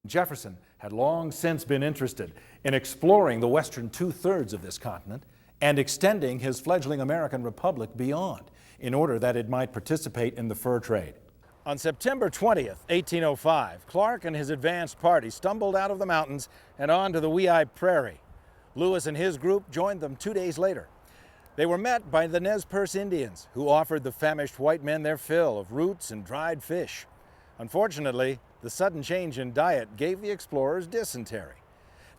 Jefferson had long since been interested in exploring the western two-thirds of this continent and extending his fledgling American republic beyond in order that it might participate in the fur trade. On September 20th, 1805, Clark and his advanced party stumbled out of the mountains and onto the Weippe Prairie. Lewis and his group joined them 2 days later. They were met by the Nez Perce Indians, who offered the famished white men their fill of roots and dried fish. Unfortunately, the sudden change in diet gave the explorers dysentery.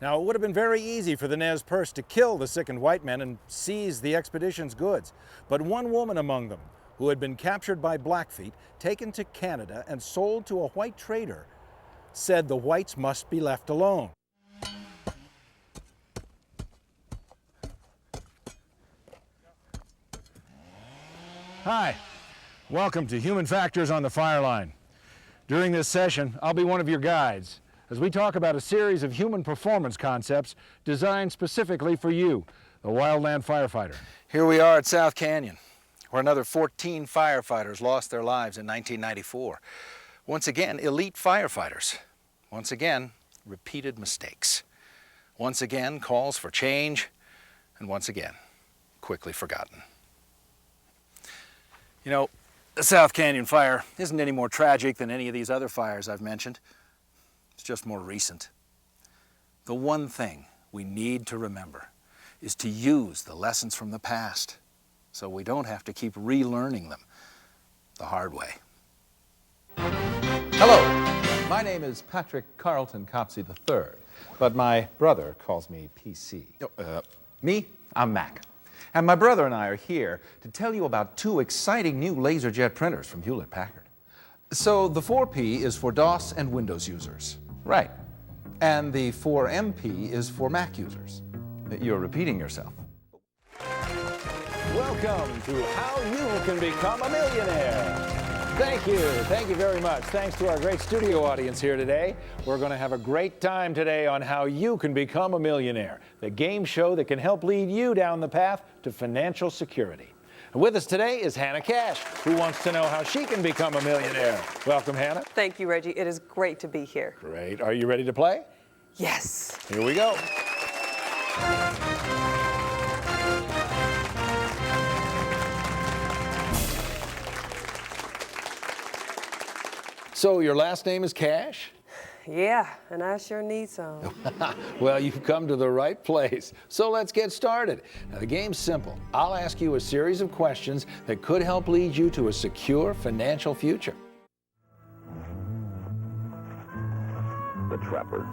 Now, it would have been very easy for the Nez Perce to kill the sickened white men and seize the expedition's goods, but one woman among them, who had been captured by Blackfeet, taken to Canada and sold to a white trader, said the whites must be left alone. Hi, welcome to Human Factors on the Fireline. During this session, I'll be one of your guides as we talk about a series of human performance concepts designed specifically for you, the wildland firefighter. Here we are at South Canyon, where another 14 firefighters lost their lives in 1994. Once again, elite firefighters. Once again, repeated mistakes. Once again, calls for change, and once again, quickly forgotten. You know, the South Canyon fire isn't any more tragic than any of these other fires I've mentioned. It's just more recent. The one thing we need to remember is to use the lessons from the past so we don't have to keep relearning them the hard way. Hello, my name is Patrick Carlton Copsey III, but my brother calls me PC. Me, I'm Mac. And my brother and I are here to tell you about two exciting new LaserJet printers from Hewlett-Packard. So the 4P is for DOS and Windows users. Right. And the 4MP is for Mac users. You're repeating yourself. Welcome to How You Can Become a Millionaire. Thank you very much. Thanks to our great studio audience here today. We're going to have a great time today on How You Can Become a Millionaire, the game show that can help lead you down the path to financial security. And with us today is Hannah Cash, who wants to know how she can become a millionaire. Welcome, Hannah. Thank you, Reggie. It is great to be here. Great. Are you ready to play? Yes. Here we go. So your last name is Cash? Yeah, and I sure need some. Well, you've come to the right place. So let's get started. Now, the game's simple. I'll ask you a series of questions that could help lead you to a secure financial future. The Trapper,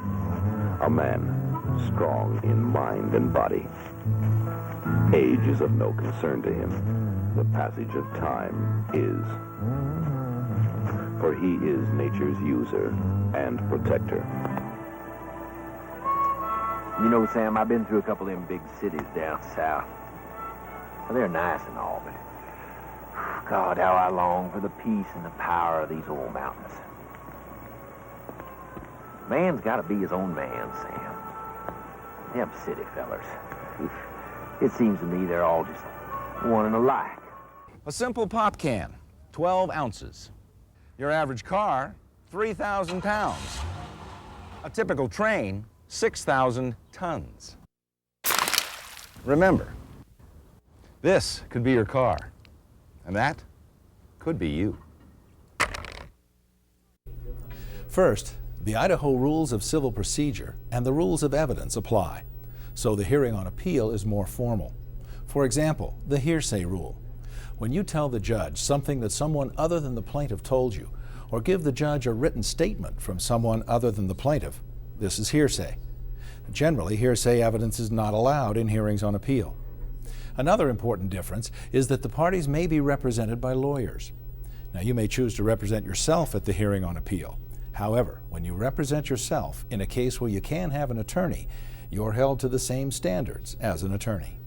a man strong in mind and body. Age is of no concern to him. The passage of time is. For he is nature's user and protector. You know, Sam, I've been through a couple of them big cities down south. Well, they're nice and all, but God, how I long for the peace and the power of these old mountains. Man's got to be his own man, Sam. Them city fellers. It seems to me they're all just one and alike. A simple pop can, 12 ounces. Your average car, 3,000 pounds. A typical train, 6,000 tons. Remember, this could be your car, and that could be you. First, the Idaho Rules of Civil Procedure and the Rules of Evidence apply, so the hearing on appeal is more formal. For example, the hearsay rule. When you tell the judge something that someone other than the plaintiff told you, or give the judge a written statement from someone other than the plaintiff, this is hearsay. Generally, hearsay evidence is not allowed in hearings on appeal. Another important difference is that the parties may be represented by lawyers. Now, you may choose to represent yourself at the hearing on appeal. However, when you represent yourself in a case where you can have an attorney, you're held to the same standards as an attorney.